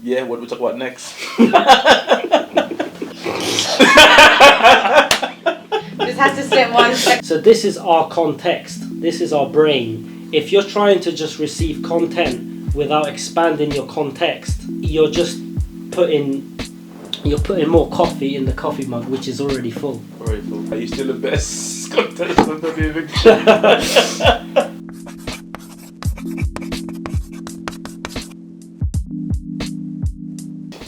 Yeah, what do we talk about next? Just has to sit one second. So this is our context. This is our brain. If you're trying to just receive content without expanding your context, you're just putting more coffee in the coffee mug, which is already full. Already full. Are you still the best contestant of the eviction?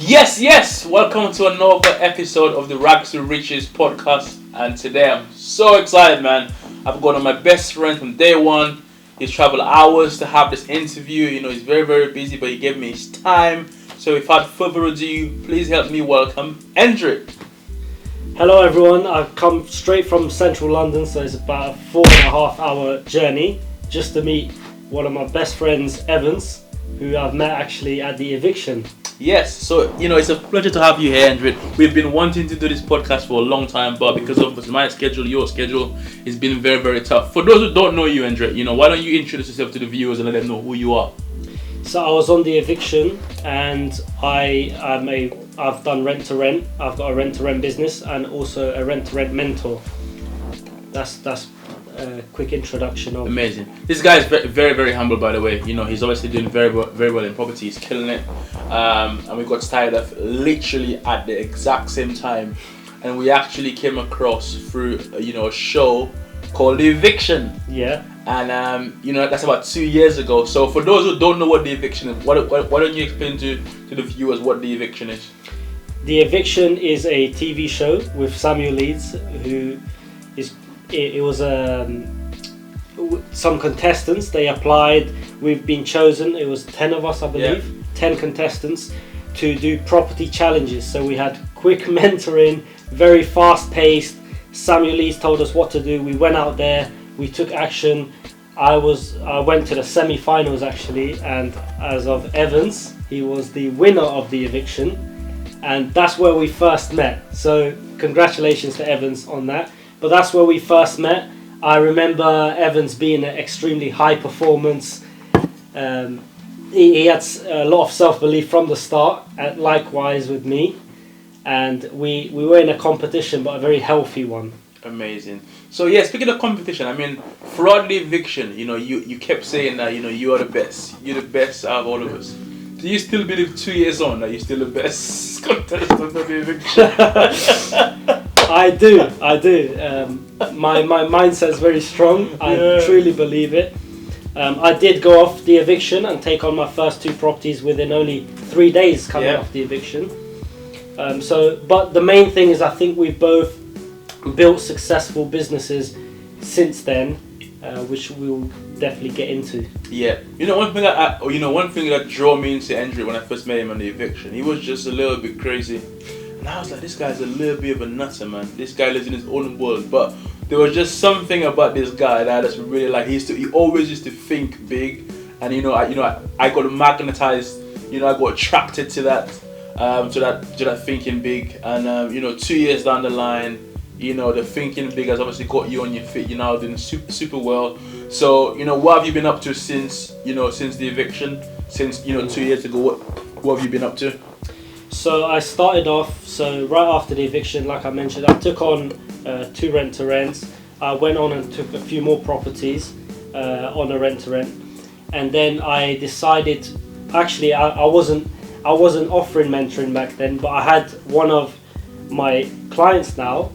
Yes! Welcome to another episode of the Rags to Riches podcast. And today I'm so excited, man. I've got one of my best friends from day one. He's traveled hours to have this interview. You know, he's very, very busy, but he gave me his time. So without further ado, please help me welcome Endrit. Hello everyone, I've come straight from central London, so it's about a 4.5 hour journey just to meet one of my best friends, Evans, who I've met actually at the Eviction. Yes, so you know, it's a pleasure to have you here, Endrit. We've been wanting to do this podcast for a long time, but because of my schedule, your schedule, it's been very, very tough. For those who don't know you, Endrit, you know, why don't you introduce yourself to the viewers and let them know who you are? So I was on the Eviction, and I've done rent to rent. I've got a rent to rent business and also a rent to rent mentor. That's a quick introduction of. Amazing. This guy is very, very, very humble, by the way. You know, he's obviously doing very, very well in property. He's killing it. And we got started off literally at the exact same time, and we actually came across through a show called The Eviction. Yeah. And that's about 2 years ago. So for those who don't know what The Eviction is, why don't you explain to the viewers what The Eviction is? The Eviction is a TV show with Samuel Leeds, who is. It was some contestants. They applied. We've been chosen. It was 10 of us, I believe. Yeah. 10 contestants to do property challenges. So we had quick mentoring, very fast paced. Samuel Leeds told us what to do. We went out there. We took action. I went to the semi-finals actually, and as of Evans, he was the winner of the Eviction, and that's where we first met. So congratulations to Evans on that. But that's where we first met. I remember Evans being an extremely high performance. He had a lot of self-belief from the start, and likewise with me. And we were in a competition, but a very healthy one. Amazing. So yeah, speaking of competition, I mean, throughout the Eviction, you kept saying that, you are the best. You're the best out of all of us. Do you still believe 2 years on that you're still the best contestant of the Eviction? I do. My mindset is very strong. I truly believe it. I did go off the Eviction and take on my first 2 properties within only 3 days coming off the Eviction. But the main thing is I think we've both built successful businesses since then, which we'll definitely get into. Yeah, one thing that drew me into Endrit when I first met him on the Eviction, he was just a little bit crazy. And I was like, this guy's a little bit of a nutter, man. This guy lives in his own world. But there was just something about this guy that I just really like. He always used to think big, and I got magnetized. I got attracted to that, to that thinking big. And 2 years down the line, the thinking big has obviously got you on your feet. You're now doing super, super well. So what have you been up to since the Eviction? Since 2 years ago, what have you been up to? So I started off, right after the Eviction, like I mentioned, I took on 2 rent-to-rents. I went on and took a few more properties on a rent-to-rent. And then I decided, actually I wasn't offering mentoring back then, but I had one of my clients now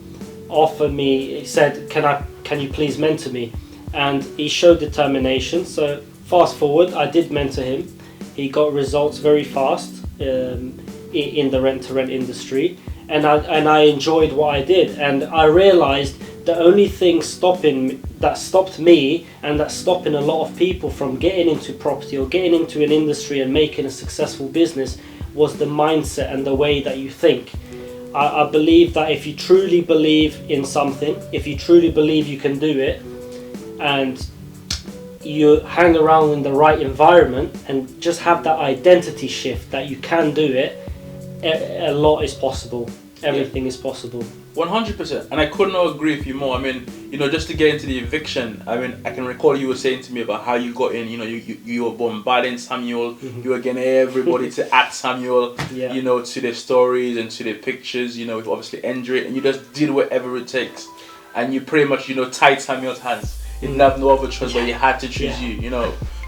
offer me, he said, can you please mentor me? And he showed determination. So fast forward, I did mentor him. He got results very fast. In the rent-to-rent industry, and I enjoyed what I did, and I realized the only thing that stopped me and that's stopping a lot of people from getting into property or getting into an industry and making a successful business was the mindset and the way that you think. I believe that if you truly believe in something, if you truly believe you can do it, and you hang around in the right environment and just have that identity shift that you can do it, a lot is possible. Everything is possible. 100%, and I could not agree with you more. I mean, just to get into the eviction, I mean, I can recall you were saying to me about how you got in, you were bombarding Samuel, you were getting everybody to at Samuel, Yeah. to their stories and to their pictures, with obviously Endrit, and you just did whatever it takes. And you pretty much, tied Samuel's hands. You didn't have no other choice, but you had to choose you,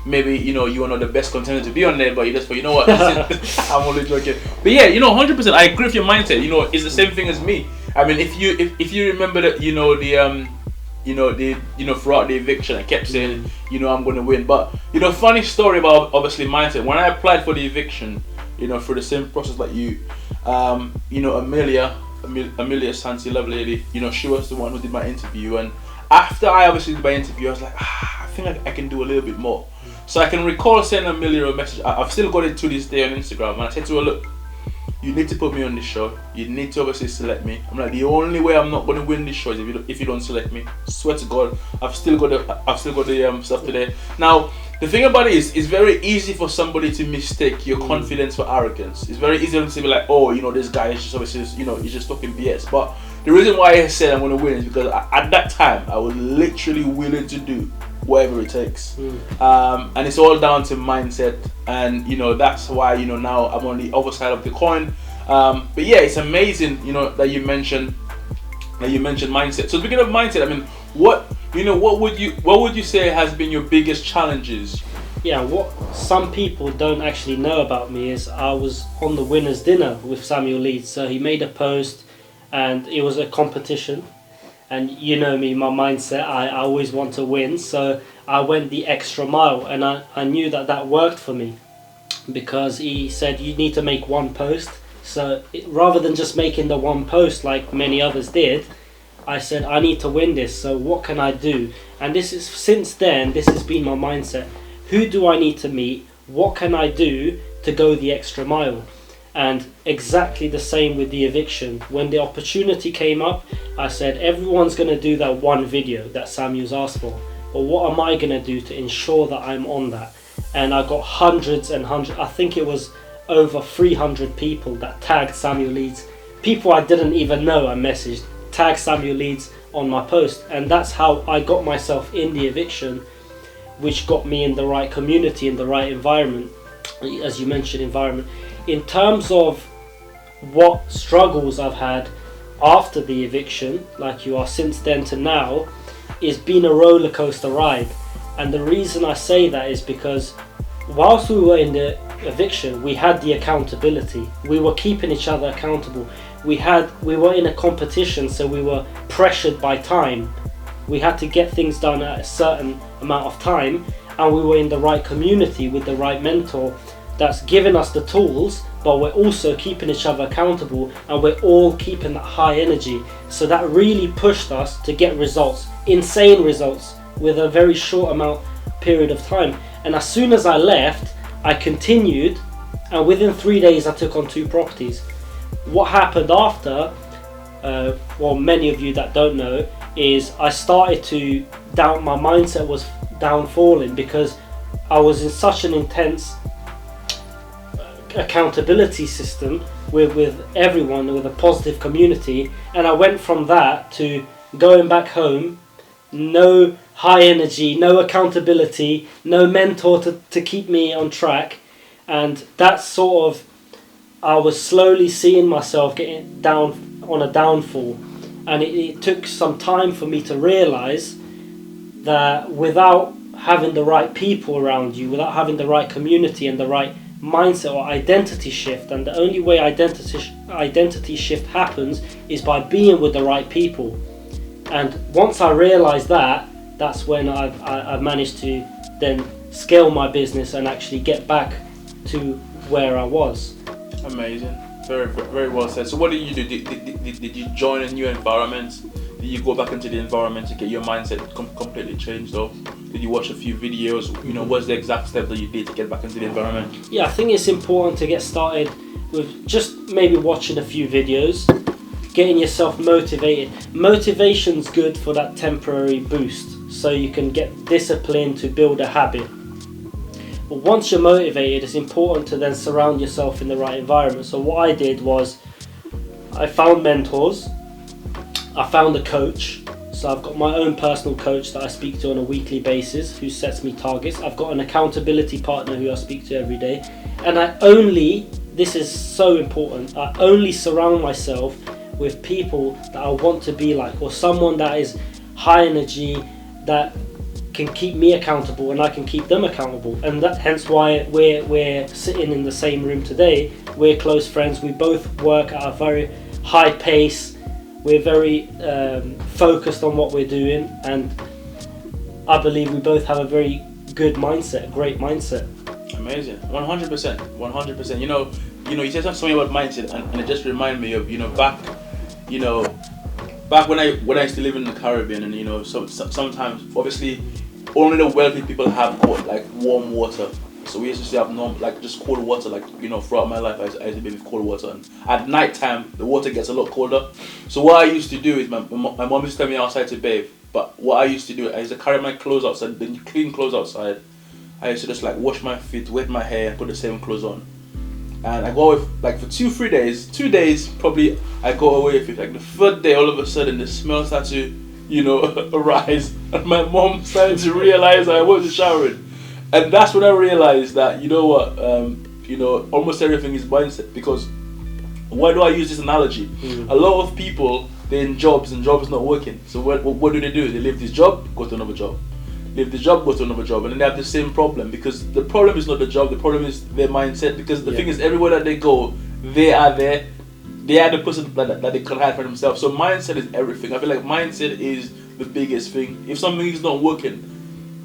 Maybe, you were not the best contender to be on there, but you just thought, you know what, I'm only joking. But yeah, 100%, I agree with your mindset, it's the same thing as me. I mean, if you remember that, throughout the eviction, I kept saying, I'm going to win. But, funny story about obviously mindset. When I applied for the eviction, through the same process like you, Amelia Santi, lovely lady, she was the one who did my interview. And after I obviously did my interview, I was like, I think I can do a little bit more. So I can recall sending Amelia a message. I've still got it to this day on Instagram. And I said to her, look, you need to put me on this show. You need to obviously select me. I'm like, the only way I'm not going to win this show is if you don't select me. Swear to God, I've still got the stuff today. Now, the thing about it is, it's very easy for somebody to mistake your confidence for arrogance. It's very easy to be like, oh, this guy is just obviously, he's just talking BS. But the reason why I said I'm going to win is because at that time I was literally willing to do whatever it takes, and it's all down to mindset, and that's why now I'm on the other side of the coin. But yeah, it's amazing that you mentioned mindset. So speaking of mindset, I mean, what would you say has been your biggest challenges? Yeah, what some people don't actually know about me is I was on the winner's dinner with Samuel Leeds. So he made a post, and it was a competition. And me, my mindset, I always want to win. So I went the extra mile, and I knew that worked for me, because he said you need to make one post. So rather than just making the one post like many others did, I said I need to win this. So what can I do? And since then, this has been my mindset. Who do I need to meet? What can I do to go the extra mile? And exactly the same with the eviction. When the opportunity came up, I said everyone's going to do that one video that Samuel's asked for, but what am I going to do to ensure that I'm on that? And I got hundreds and hundreds, I think it was over 300 people that tagged Samuel Leeds. People I didn't even know, I messaged, tag Samuel Leeds on my post. And that's how I got myself in the eviction, which got me in the right community, in the right environment. As you mentioned, environment. In terms of what struggles I've had after the eviction, like you are since then to now, it's been a roller coaster ride. And the reason I say that is because whilst we were in the eviction, we had the accountability. We were keeping each other accountable. We were in a competition, so we were pressured by time. We had to get things done at a certain amount of time, and we were in the right community with the right mentor that's given us the tools, but we're also keeping each other accountable, and we're all keeping that high energy. So that really pushed us to get results, insane results, with a very short period of time. And as soon as I left, I continued, and within 3 days I took on 2 properties. What happened after, well, many of you that don't know, is I started to doubt. My mindset was downfalling because I was in such an intense accountability system with everyone, with a positive community, and I went from that to going back home, no high energy, no accountability, no mentor to keep me on track. And that's sort of, I was slowly seeing myself getting down on a downfall, and it took some time for me to realize that without having the right people around you, without having the right community and the right mindset or identity shift, and the only way identity shift happens is by being with the right people. And once I realized that, that's when I've managed to then scale my business and actually get back to where I was. Amazing, very very well said. So what did you do? Did you join a new environment? Did you go back into the environment to get your mindset completely changed, or did you watch a few videos? What's the exact step that you did to get back into the environment? Yeah, I think it's important to get started with just maybe watching a few videos, getting yourself motivated. Motivation's good for that temporary boost, so you can get discipline to build a habit. But once you're motivated, it's important to then surround yourself in the right environment. So what I did was I found mentors, I found a coach. So I've got my own personal coach that I speak to on a weekly basis who sets me targets. I've got an accountability partner who I speak to every day. And this is so important, I only surround myself with people that I want to be like, or someone that is high energy, that can keep me accountable and I can keep them accountable. And that hence why we're sitting in the same room today. We're close friends. We both work at a very high pace. We're very focused on what we're doing, and I believe we both have a very good mindset, a great mindset. Amazing, 100%. You said something about mindset, and it just reminded me of back when I used to live in the Caribbean, and sometimes obviously only the wealthy people have like warm water. So we used to have just cold water, throughout my life I used to be with cold water, and at night time the water gets a lot colder. So what I used to do is my mom used to tell me outside to bathe, but what I used to do, I used to carry my clothes outside, the clean clothes outside. I used to just wash my feet, wet my hair, and put the same clothes on. And I go away for 2 days probably. I go away with it. The third day, all of a sudden the smell started to arise, and my mom started to realize I wasn't showering. And that's when I realized that, almost everything is mindset. Because why do I use this analogy? A lot of people, they're in jobs and jobs not working. So what do? They leave this job, go to another job. Leave the job, go to another job. And then they have the same problem. Because the problem is not the job, the problem is their mindset. Because the thing is, everywhere that they go, they are there. They are the person that they can hide for themselves. So mindset is everything. I feel like mindset is the biggest thing. If something is not working,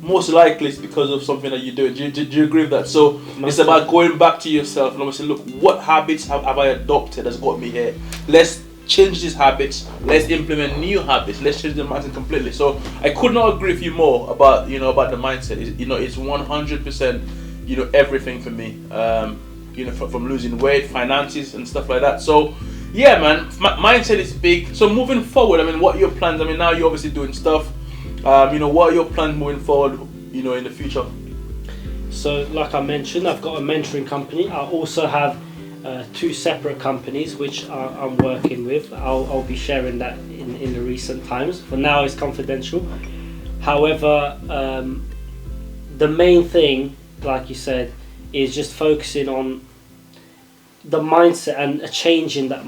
most likely it's because of something that you're doing. Do you agree with that? So it's about going back to yourself and obviously look, what habits have I adopted that's got me here? Let's change these habits. Let's implement new habits. Let's change the mindset completely. So I could not agree with you more about the mindset. It's 100% everything for me. From losing weight, finances, and stuff like that. So yeah, man, mindset is big. So moving forward, what are your plans? Now you're obviously doing stuff. What are your plans moving forward, in the future? So like I mentioned, I've got a mentoring company. I also have 2 separate companies which I'm working with. I'll be sharing that in the recent times. For now it's confidential. However, the main thing, like you said, is just focusing on the mindset and a change in that.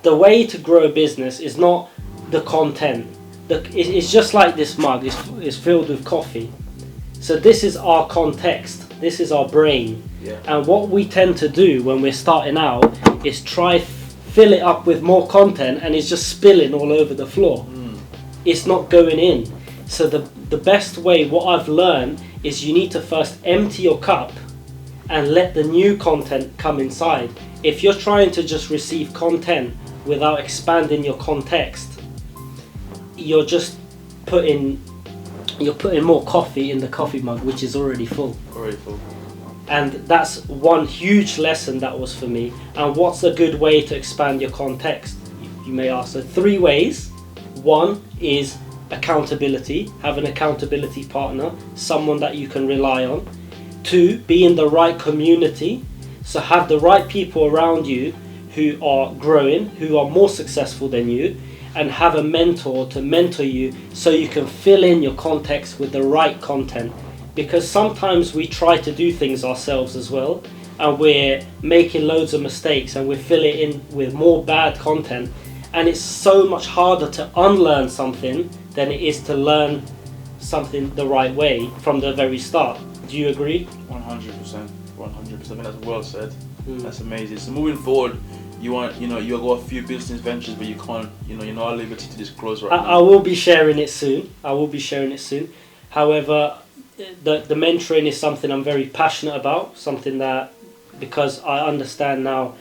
The way to grow a business is not the content. It's just like this mug. It's filled with coffee. So this is our context. This is our brain. Yeah. And what we tend to do when we're starting out is try fill it up with more content, and it's just spilling all over the floor. It's not going in. So the best way, what I've learned, is you need to first empty your cup and let the new content come inside. If you're trying to just receive content without expanding your context, you're just putting more coffee in the coffee mug, which is already full. And that's one huge lesson that was for me. And what's a good way to expand your context? You may ask. So 3 ways. 1 is accountability. Have an accountability partner, someone that you can rely on. 2, be in the right community. So have the right people around you who are growing, who are more successful than you, and have a mentor to mentor you so you can fill in your context with the right content. Because sometimes we try to do things ourselves as well, and we're making loads of mistakes and we're filling it in with more bad content, and it's so much harder to unlearn something than it is to learn something the right way from the very start. Do you agree? 100%. That's well said. That's amazing. So moving forward, you got a few business ventures, but you can't, you're not at liberty to disclose right now. I will be sharing it soon. However, the mentoring is something I'm very passionate about, something that, because I understand now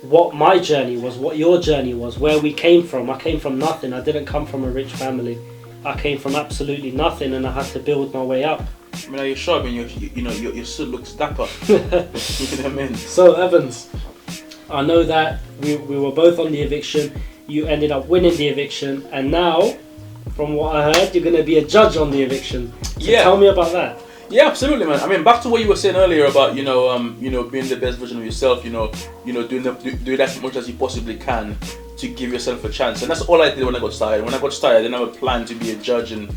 what my journey was, what your journey was, where we came from. I came from nothing. I didn't come from a rich family. I came from absolutely nothing, and I had to build my way up. Are you sure? Your suit looks dapper. You know what I mean? So Evans, I know that we were both on the eviction. You ended up winning the eviction, and now, from what I heard, you're going to be a judge on the eviction. So tell me about that. Yeah, absolutely, man. I mean, back to what you were saying earlier about being the best version of yourself. Doing as much as you possibly can to give yourself a chance, and that's all I did when I got started. When I got started, I didn't have a plan to be a judge and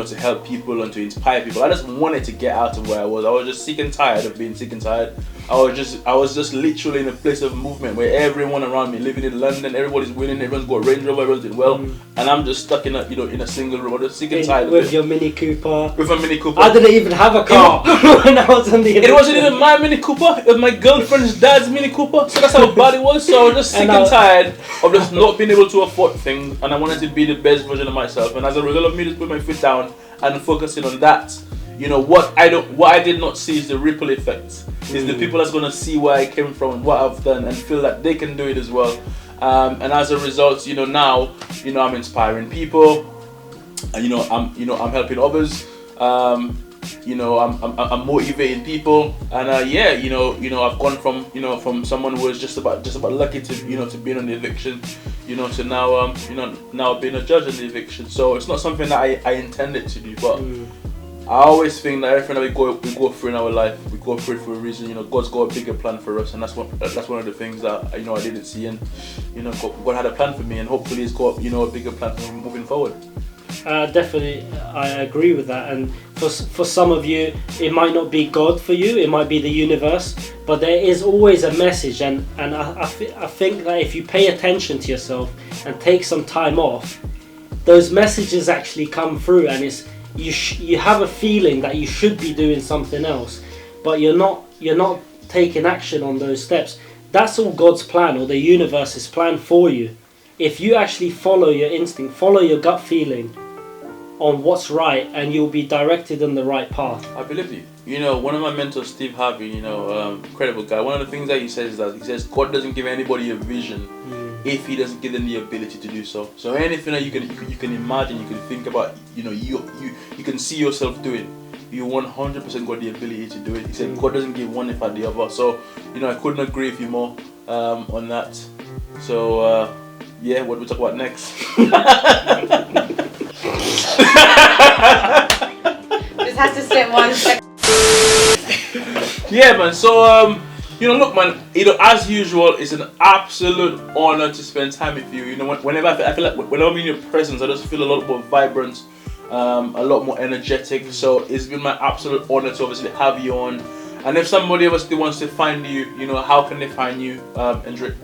to help people and to inspire people. I just wanted to get out of where I was. I was just sick and tired of being sick and tired. I was just literally in a place of movement where everyone around me, living in London, everybody's winning, everyone's got a Range Rover, everyone's doing well, and I'm just stuck in a single room. I'm just sick and tired with your Mini Cooper. With a Mini Cooper. I didn't even have a car when I was on the Eviction. It wasn't even my Mini Cooper. It was my girlfriend's dad's Mini Cooper. So that's how bad it was. So I was just sick and tired of just not being able to afford things, and I wanted to be the best version of myself. And as a result of me just putting my foot down and focusing on that, what I did not see is the ripple effect. Is the people that's gonna see where I came from and what I've done and feel that they can do it as well. And as a result, now, I'm inspiring people. And, I'm helping others. I'm motivating people. And I've gone from someone who was just about lucky to being on the Eviction, to now being a judge on the Eviction. So it's not something that I intended to do, but I always think that everything that we go through in our life, we go through it for a reason. God's got a bigger plan for us, and that's one of the things that I didn't see, and God had a plan for me, and hopefully He's got a bigger plan for me moving forward. Definitely, I agree with that. And for some of you, it might not be God for you; it might be the universe. But there is always a message, and I think that if you pay attention to yourself and take some time off, those messages actually come through, and it's. You have a feeling that you should be doing something else, but you're not taking action on those steps. That's all God's plan, or the universe's plan for you. If you actually follow your instinct, follow your gut feeling on what's right, and you'll be directed in the right path. I believe you. One of my mentors, Steve Harvey, incredible guy. One of the things that he says is that God doesn't give anybody a vision if He doesn't give them the ability to do so. So anything that you can imagine, you can think about, you can see yourself doing, you 100% got the ability to do it. He said God doesn't give one if at the other. So I couldn't agree with you more on that. So what we talk about next? Just had to sit 1 second. Yeah, man. So look, man. As usual, it's an absolute honor to spend time with you. Whenever I feel like whenever I'm in your presence, I just feel a lot more vibrant, a lot more energetic. So it's been my absolute honor to obviously have you on. And if somebody obviously wants to find you, how can they find you, Endrit?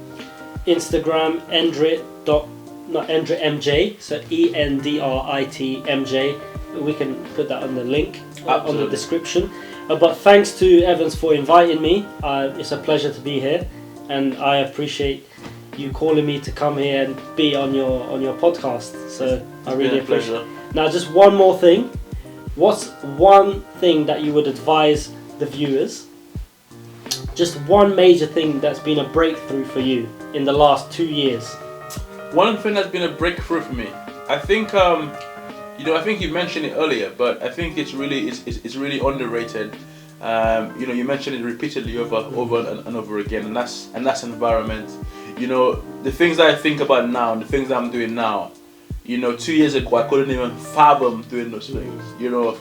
Instagram, EndritMJ, so EndritMJ. We can put that on the link on the description. But thanks to Evans for inviting me. It's a pleasure to be here, and I appreciate you calling me to come here and be on your podcast. So I really appreciate it. Now, just one more thing. What's one thing that you would advise the viewers? Just one major thing that's been a breakthrough for you in the last 2 years. One thing that's been a breakthrough for me, I think, I think you mentioned it earlier, but I think it's really underrated. You mentioned it repeatedly over and over again, and that's environment. The things that I think about now, and the things that I'm doing now. 2 years ago, I couldn't even fathom doing those things.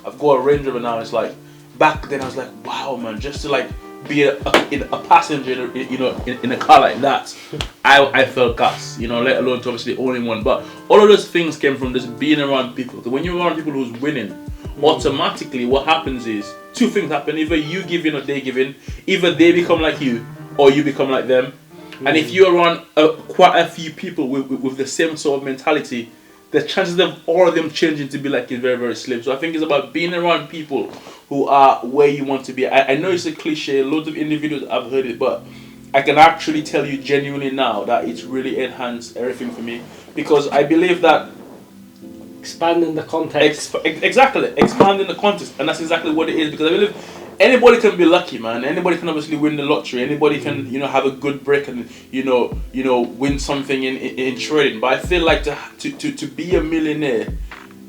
I've got a Range Rover now. It's like back then I was like, wow, man, just to be a passenger in a car like that, I felt gas, let alone to obviously owning one. But all of those things came from just being around people. So when you're around people who's winning, automatically what happens is two things happen: either you give in or they give in, either they become like you or you become like them. And if you're around quite a few people with the same sort of mentality, the chances of all of them changing to be like is very, very slim. So I think it's about being around people who are where you want to be. I know it's a cliche, loads of individuals I've heard it, but I can actually tell you genuinely now that it's really enhanced everything for me, because I believe that expanding the context. Exactly, expanding the context, and that's exactly what it is. Because I believe anybody can be lucky, man. Anybody can obviously win the lottery. Anybody can, have a good break and win something in trading. But I feel like to be a millionaire,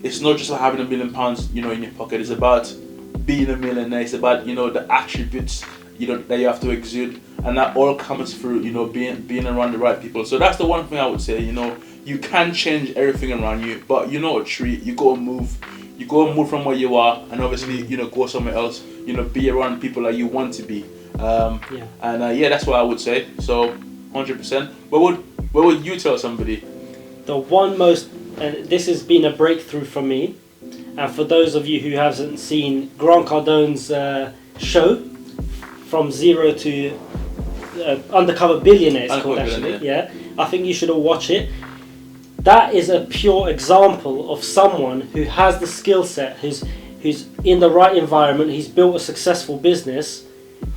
it's not just like having £1 million, in your pocket. It's about being a millionaire. It's about the attributes that you have to exude, and that all comes through being around the right people. So that's the one thing I would say. You can change everything around you, but you're not a tree. You gotta move. you go and move from where you are, and obviously, you know, go somewhere else. You know, be around people that you want to be. Yeah, that's what I would say. So, 100%. What would you tell somebody? The one most, and this has been a breakthrough for me, and for those of you who haven't seen Grant Cardone's show, From Zero to Undercover Billionaire, it's called actually. Yeah, I think you should all watch it. That is a pure example of someone who has the skill set, who's in the right environment, he's built a successful business,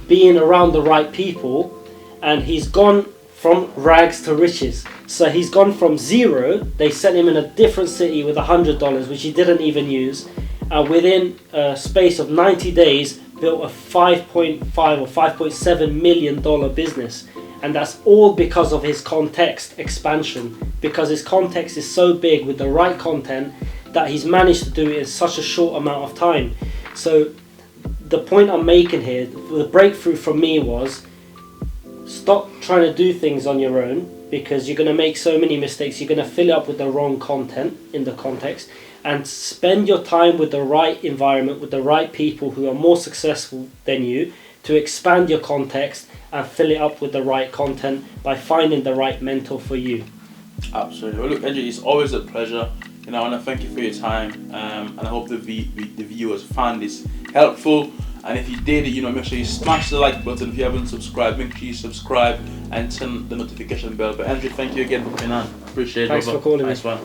being around the right people, and he's gone from rags to riches. So he's gone from zero, they sent him in a different city with $100, which he didn't even use, and within a space of 90 days, built a $5.5 or $5.7 million business. And that's all because of his context expansion, because his context is so big with the right content that he's managed to do it in such a short amount of time. So the point I'm making here, the breakthrough for me was, stop trying to do things on your own, because you're going to make so many mistakes. You're going to fill it up with the wrong content in the context, and spend your time with the right environment, with the right people who are more successful than you, to expand your context and fill it up with the right content by finding the right mentor for you. Absolutely. Well, look, Endrit, it's always a pleasure. You know, I want to thank you for your time, and I hope the viewers found this helpful. And if you did, you know, make sure you smash the like button. If you haven't subscribed, make sure you subscribe and turn the notification bell. But Endrit, thank you again for coming on. Appreciate it. Thanks for calling me. Nice one.